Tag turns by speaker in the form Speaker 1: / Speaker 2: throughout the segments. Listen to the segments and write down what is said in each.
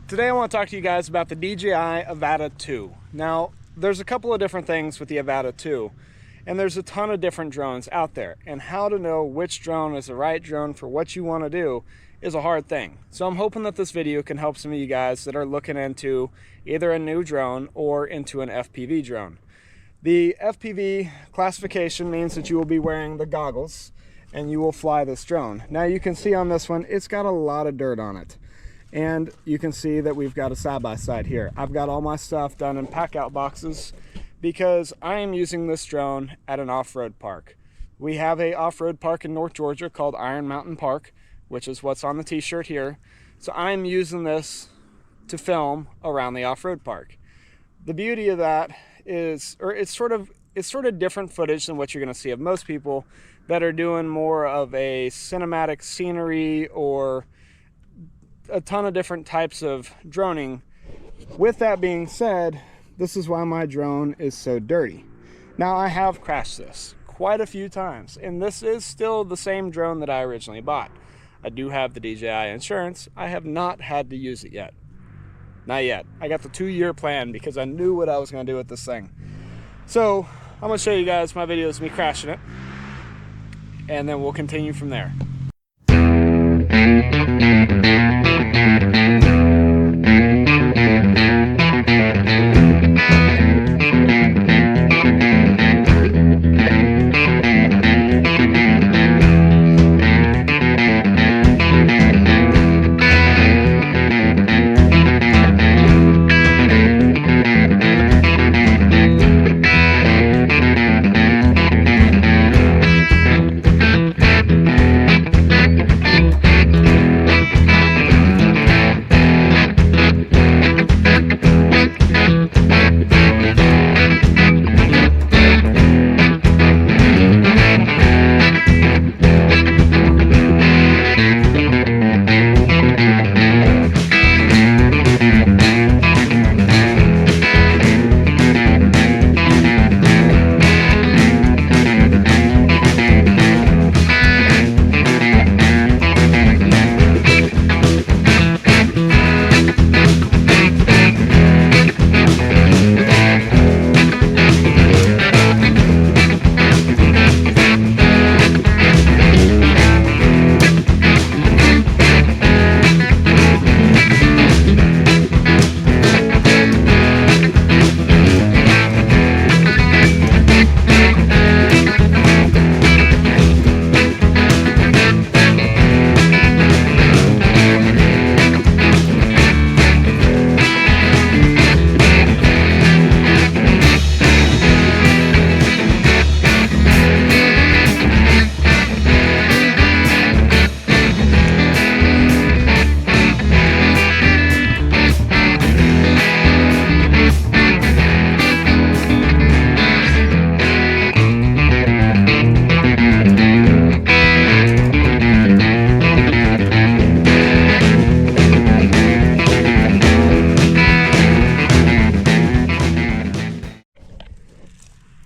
Speaker 1: Today I want to talk to you guys about the DJI Avata 2. Now, there's a couple of different things with the Avata 2, and there's a ton of different drones out there, and how to know which drone is the right drone for what you want to do is a hard thing. So I'm hoping that this video can help some of you guys that are looking into either a new drone or into an FPV drone. The FPV classification means that you will be wearing the goggles and you will fly this drone. Now you can see on this one, it's got a lot of dirt on it. And you can see that we've got a side-by-side here. I've got all my stuff done in pack-out boxes because I am using this drone at an off-road park. We have a off-road park in North Georgia called Iron Mountain Park, which is what's on the t-shirt here. So I'm using this to film around the off-road park. The beauty of that is, it's sort of different footage than what you're going to see of most people that are doing more of a cinematic scenery or a ton of different types of droning. With that being said, this is why my drone is so dirty. Now, I have crashed this quite a few times, and this is still the same drone that I originally bought. I do have the DJI insurance. I have not had to use it yet. Not yet. I got the 2-year plan because I knew what I was going to do with this thing. So I'm going to show you guys my videos of me crashing it, and then we'll continue from there.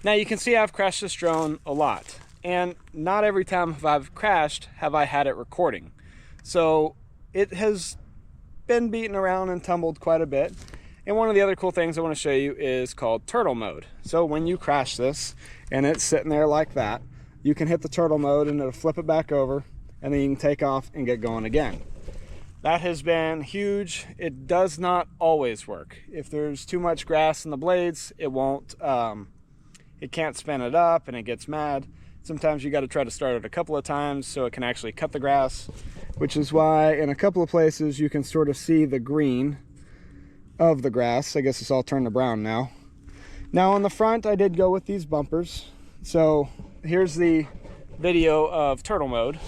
Speaker 1: Now you can see I've crashed this drone a lot, and not every time I've crashed have I had it recording. So it has been beaten around and tumbled quite a bit. And one of the other cool things I want to show you is called turtle mode. So when you crash this and it's sitting there like that, you can hit the turtle mode and it'll flip it back over, and then you can take off and get going again. That has been huge. It does not always work. If there's too much grass in the blades, it won't it can't spin it up and it gets mad. Sometimes you got to try to start it a couple of times so it can actually cut the grass, which is why in a couple of places you can sort of see the green of the grass. I guess it's all turned to brown now. Now on the front, I did go with these bumpers. So here's the video of turtle mode.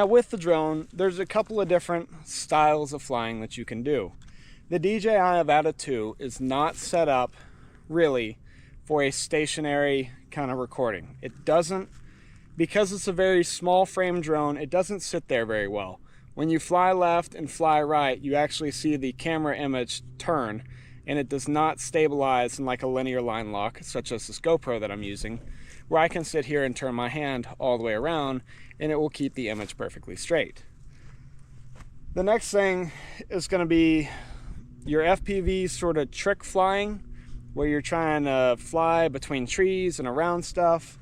Speaker 1: Now with the drone, there's a couple of different styles of flying that you can do. The DJI Avata 2 is not set up really for a stationary kind of recording. It doesn't, because it's a very small frame drone, it doesn't sit there very well. When you fly left and fly right, you actually see the camera image turn, and it does not stabilize in like a linear line lock, such as this GoPro that I'm using, where I can sit here and turn my hand all the way around, and it will keep the image perfectly straight. The next thing is going to be your FPV sort of trick flying, where you're trying to fly between trees and around stuff.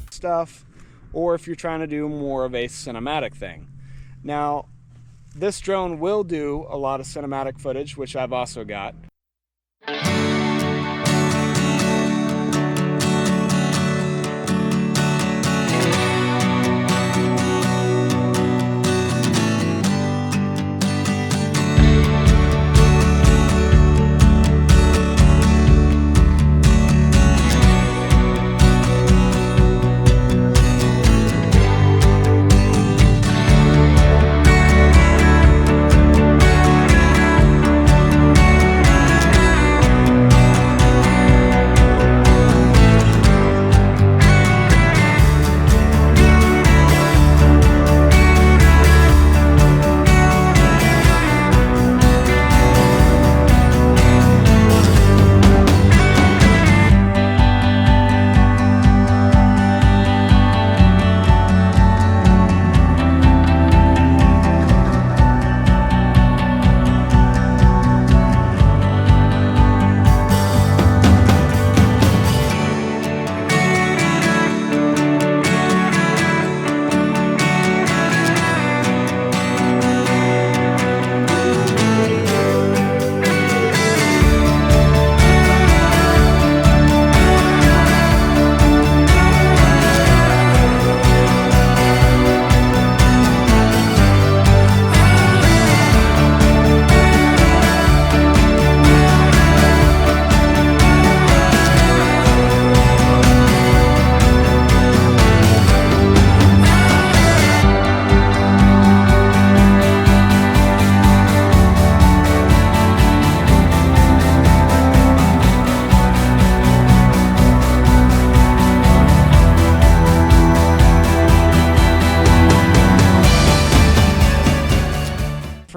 Speaker 1: Stuff, or if you're trying to do more of a cinematic thing. Now, this drone will do a lot of cinematic footage, which I've also got.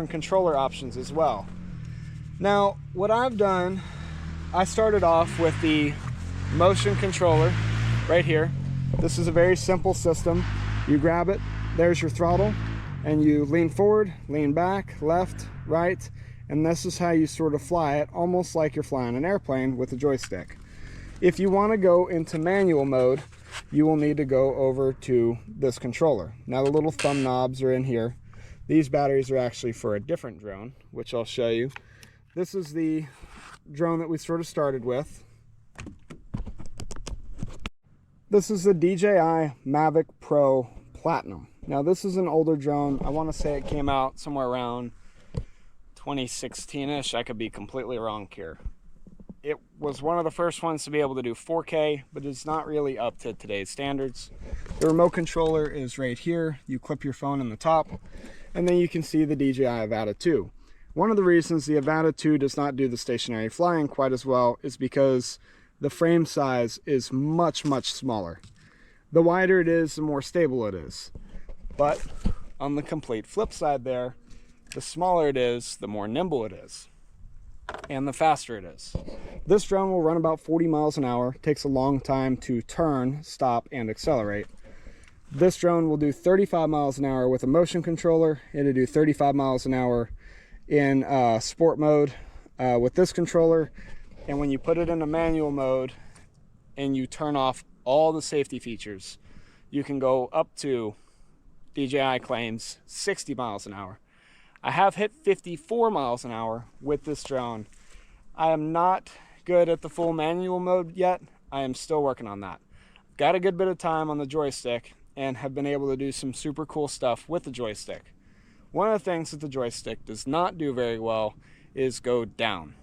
Speaker 1: Controller options as well. Now, what I've done, I started off with the motion controller right here. This is a very simple system. You grab it, there's your throttle, and you lean forward, lean back, left, right, and this is how you sort of fly it, almost like you're flying an airplane with a joystick. If you want to go into manual mode, you will need to go over to this controller. Now the little thumb knobs are in here. These batteries are actually for a different drone, which I'll show you. This is the drone that we sort of started with. This is the DJI Mavic Pro Platinum. Now this is an older drone. I want to say it came out somewhere around 2016-ish. I could be completely wrong here. It was one of the first ones to be able to do 4K, but it's not really up to today's standards. The remote controller is right here. You clip your phone in the top, and then you can see the DJI Avata 2. One of the reasons the Avata 2 does not do the stationary flying quite as well is because the frame size is much smaller. The wider it is, the more stable it is. But on the complete flip side there, the smaller it is, the more nimble it is, and the faster it is. This drone will run about 40 miles an hour. Takes a long time to turn, stop, and accelerate. This drone will do 35 miles an hour with a motion controller. It'll do 35 miles an hour in sport mode with this controller. And when you put it in a manual mode and you turn off all the safety features, you can go up to, DJI claims, 60 miles an hour. I have hit 54 miles an hour with this drone. I am not good at the full manual mode yet. I am still working on that. Got a good bit of time on the joystick and have been able to do some super cool stuff with the joystick. One of the things that the joystick does not do very well is go down.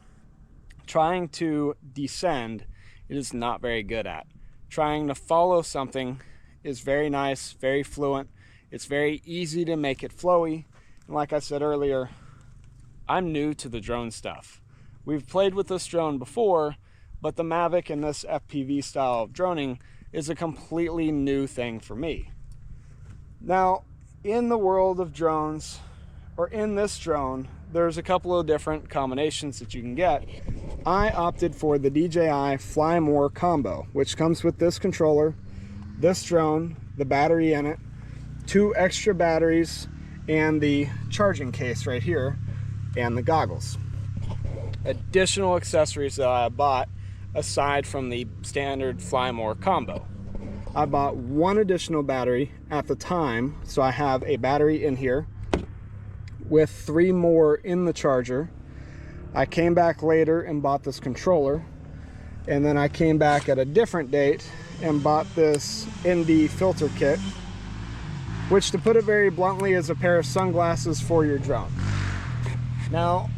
Speaker 1: Trying to descend, it is not very good at. Trying to follow something is very nice, very fluent. It's very easy to make it flowy. And like I said earlier, I'm new to the drone stuff. We've played with this drone before, but the Mavic and this FPV style of droning is a completely new thing for me. Now, in the world of drones, or in this drone, there's a couple of different combinations that you can get. I opted for the DJI Fly More combo, which comes with this controller, this drone, the battery in it, 2 extra batteries, and the charging case right here, and the goggles. Additional accessories that I bought aside from the standard Fly More combo. I bought 1 additional battery at the time, so I have a battery in here with 3 more in the charger. I came back later and bought this controller, and then I came back at a different date and bought this ND filter kit, which, to put it very bluntly, is a pair of sunglasses for your drone. Now,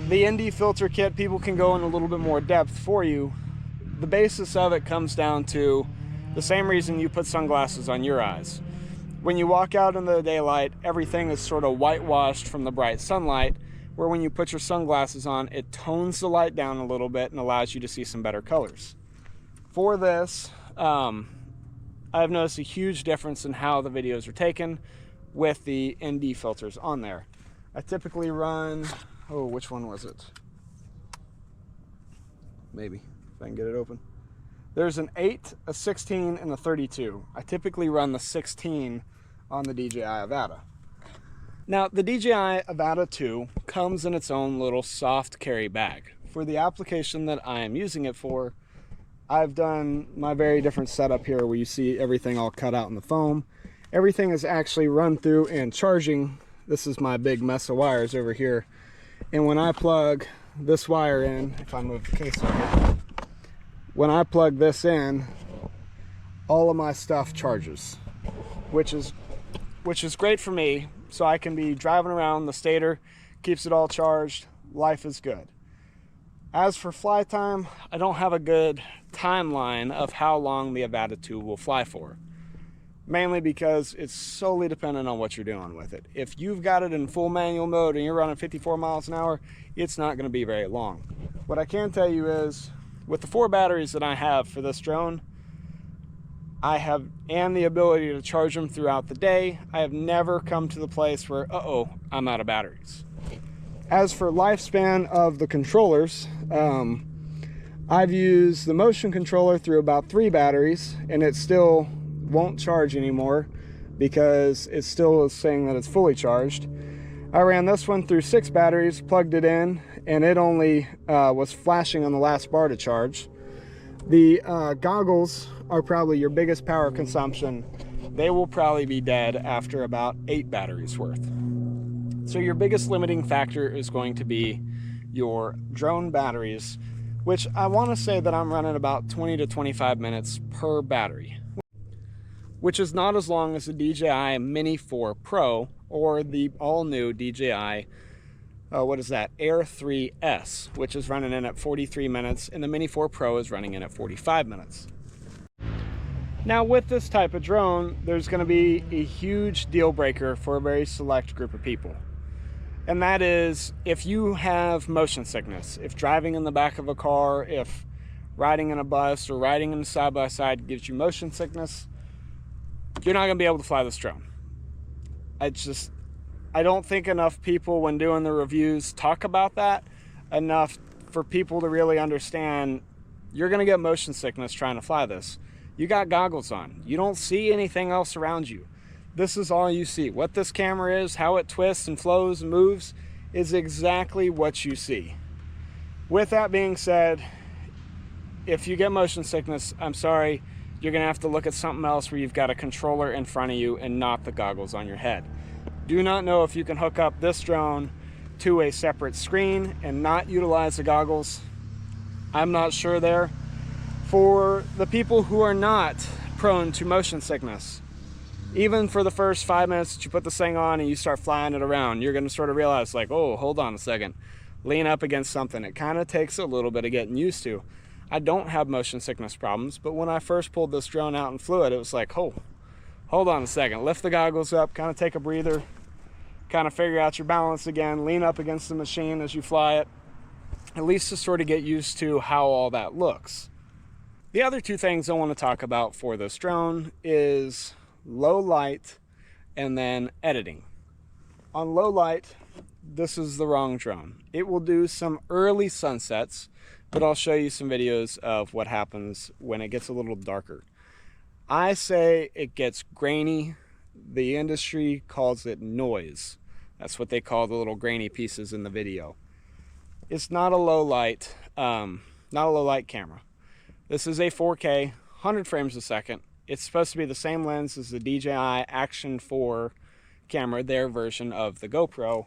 Speaker 1: the ND filter kit, people can go in a little bit more depth for you. The basis of it comes down to the same reason you put sunglasses on your eyes. When you walk out in the daylight, everything is sort of whitewashed from the bright sunlight, where when you put your sunglasses on, it tones the light down a little bit and allows you to see some better colors. For this, I've noticed a huge difference in how the videos are taken with the ND filters on there. I typically run, oh, which one was it? Maybe, if I can get it open. There's an 8, a 16, and a 32. I typically run the 16 on the DJI Avata. Now, the DJI Avata 2 comes in its own little soft carry bag. For the application that I am using it for, I've done my very different setup here where you see everything all cut out in the foam. Everything is actually run through and charging. This is my big mess of wires over here. And when I plug this wire in, if I move the case over, when I plug this in, all of my stuff charges, which is great for me. So I can be driving around the stator, keeps it all charged, life is good. As for fly time, I don't have a good timeline of how long the Avata 2 will fly for. Mainly because it's solely dependent on what you're doing with it. If you've got it in full manual mode and you're running 54 miles an hour, it's not going to be very long. What I can tell you is, with the 4 batteries that I have for this drone, and the ability to charge them throughout the day, I have never come to the place where, uh-oh, I'm out of batteries. As for lifespan of the controllers, I've used the motion controller through about 3 batteries, and it still won't charge anymore because it still is saying that it's fully charged. I ran this one through 6 batteries, plugged it in, and it only was flashing on the last bar to charge. The goggles are probably your biggest power consumption. They will probably be dead after about 8 batteries worth. So your biggest limiting factor is going to be your drone batteries, which I want to say that I'm running about 20 to 25 minutes per battery, which is not as long as the DJI Mini 4 Pro or the all-new DJI Air 3S, which is running in at 43 minutes, and the Mini 4 Pro is running in at 45 minutes. Now, with this type of drone, there's going to be a huge deal breaker for a very select group of people. And that is, if you have motion sickness, if driving in the back of a car, if riding in a bus or riding in a side-by-side gives you motion sickness, you're not going to be able to fly this drone. I don't think enough people, when doing the reviews, talk about that enough for people to really understand you're going to get motion sickness trying to fly this. You got goggles on. You don't see anything else around you. This is all you see. What this camera is, how it twists and flows and moves, is exactly what you see. With that being said, if you get motion sickness, I'm sorry, you're gonna have to look at something else where you've got a controller in front of you and not the goggles on your head. Do not know if you can hook up this drone to a separate screen and not utilize the goggles. I'm not sure there. For the people who are not prone to motion sickness, even for the first 5 minutes that you put this thing on and you start flying it around, you're gonna sort of realize, like, oh, hold on a second, lean up against something. It kind of takes a little bit of getting used to. I don't have motion sickness problems, but when I first pulled this drone out and flew it, it was like, oh, hold on a second, lift the goggles up, kind of take a breather, kind of figure out your balance again, lean up against the machine as you fly it, at least to sort of get used to how all that looks. The other two things I want to talk about for this drone is low light and then editing. On low light, this is the wrong drone. It will do some early sunsets, but I'll show you some videos of what happens when it gets a little darker. I say it gets grainy. The industry calls it noise. That's what they call the little grainy pieces in the video. It's not a low light, camera. This is a 4K, 100 frames a second. It's supposed to be the same lens as the DJI Action 4 camera, their version of the GoPro,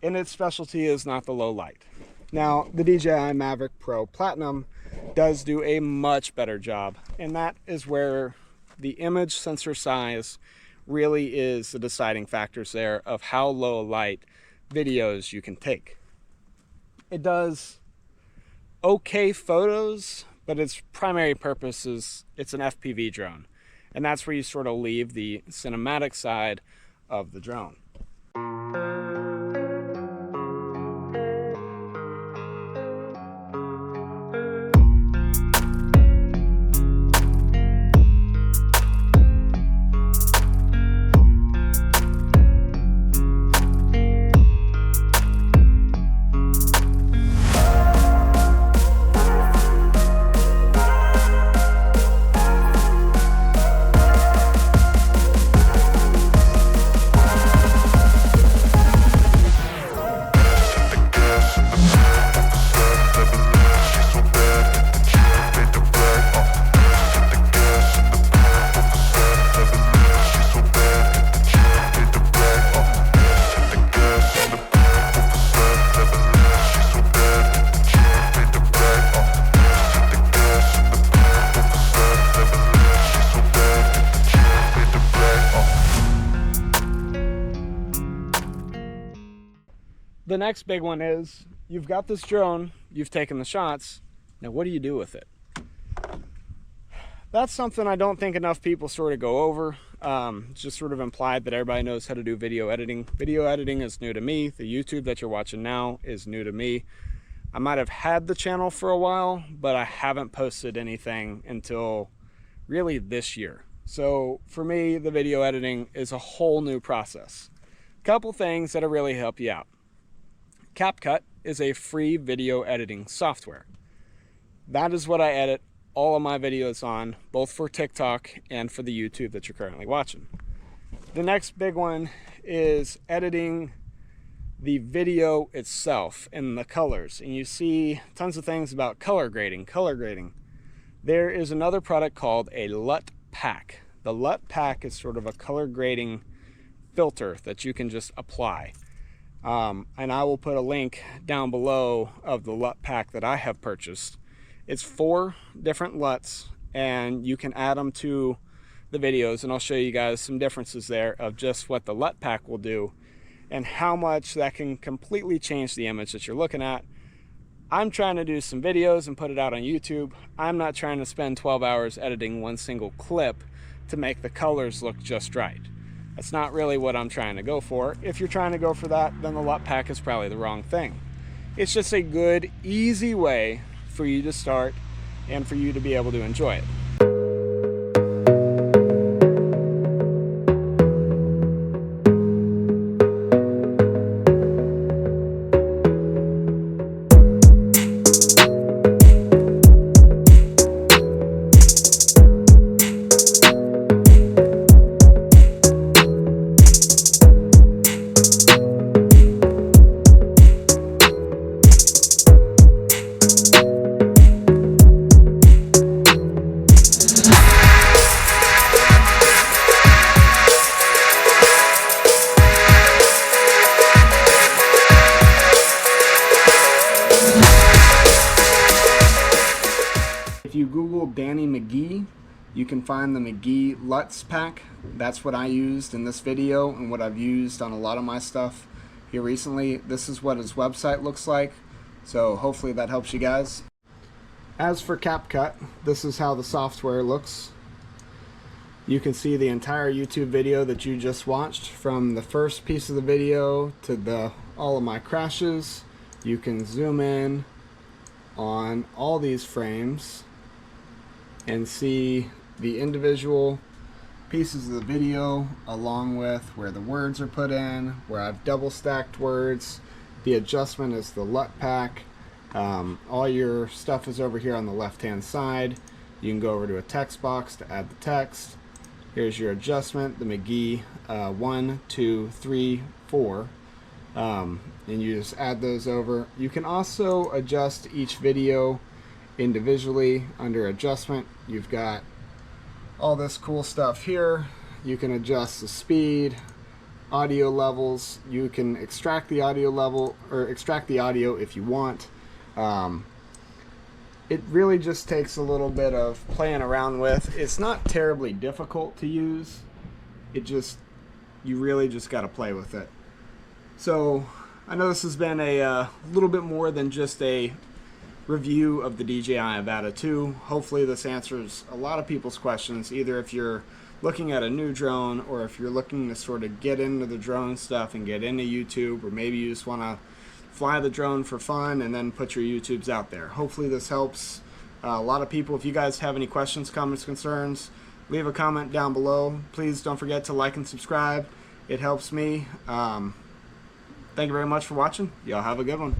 Speaker 1: and its specialty is not the low light. Now, the DJI Mavic Pro Platinum does do a much better job, and that is where the image sensor size really is the deciding factors there of how low light videos you can take. It does okay photos, but its primary purpose is it's an FPV drone, and that's where you sort of leave the cinematic side of the drone. The next big one is, you've got this drone, you've taken the shots, now what do you do with it? That's something I don't think enough people sort of go over. It's just sort of implied that everybody knows how to do video editing. Video editing is new to me. The YouTube that you're watching now is new to me. I might have had the channel for a while, but I haven't posted anything until really this year. So for me, the video editing is a whole new process. Couple things that'll really help you out. Capcut is a free video editing software. That is what I edit all of my videos on, both for TikTok and for the YouTube that you're currently watching. The next big one is editing the video itself and the colors. And you see tons of things about color grading. There is another product called a LUT pack. The LUT pack is sort of a color grading filter that you can just apply. And I will put a link down below of the LUT pack that I have purchased. It's 4 different LUTs, and you can add them to the videos, and I'll show you guys some differences there of just what the LUT pack will do and how much that can completely change the image that you're looking at. I'm trying to do some videos and put it out on YouTube. I'm not trying to spend 12 hours editing one single clip to make the colors look just right. That's not really what I'm trying to go for. If you're trying to go for that, then the LUT pack is probably the wrong thing. It's just a good, easy way for you to start and for you to be able to enjoy it. If you Google Danny McGee, you can find the McGee Luts pack. That's what I used in this video and what I've used on a lot of my stuff here recently. This is what his website looks like, so hopefully that helps you guys. As for Capcut, this is how the software looks. You can see the entire YouTube video that you just watched, from the first piece of the video to all of my crashes. You can zoom in on all these frames and see the individual pieces of the video, along with where the words are put in, where I've double stacked words. The adjustment is the LUT pack. All your stuff is over here on the left hand side. You can go over to a text box to add the text. Here's your adjustment, the McGee 1, 2, 3, 4, and you just add those over. You can also adjust each video individually. Under adjustment, you've got all this cool stuff here. You can adjust the speed, audio levels. You can extract the audio level, or extract the audio if you want. It really just takes a little bit of playing around with. It's not terribly difficult to use. You really just got to play with it. So I know this has been a little bit more than just a review of the DJI Avata 2. Hopefully this answers a lot of people's questions, either if you're looking at a new drone or if you're looking to sort of get into the drone stuff and get into YouTube, or maybe you just want to fly the drone for fun and then put your YouTubes out there. Hopefully this helps a lot of people. If you guys have any questions, comments, concerns, leave a comment down below. Please don't forget to like and subscribe. It helps me. Thank you very much for watching. Y'all have a good one.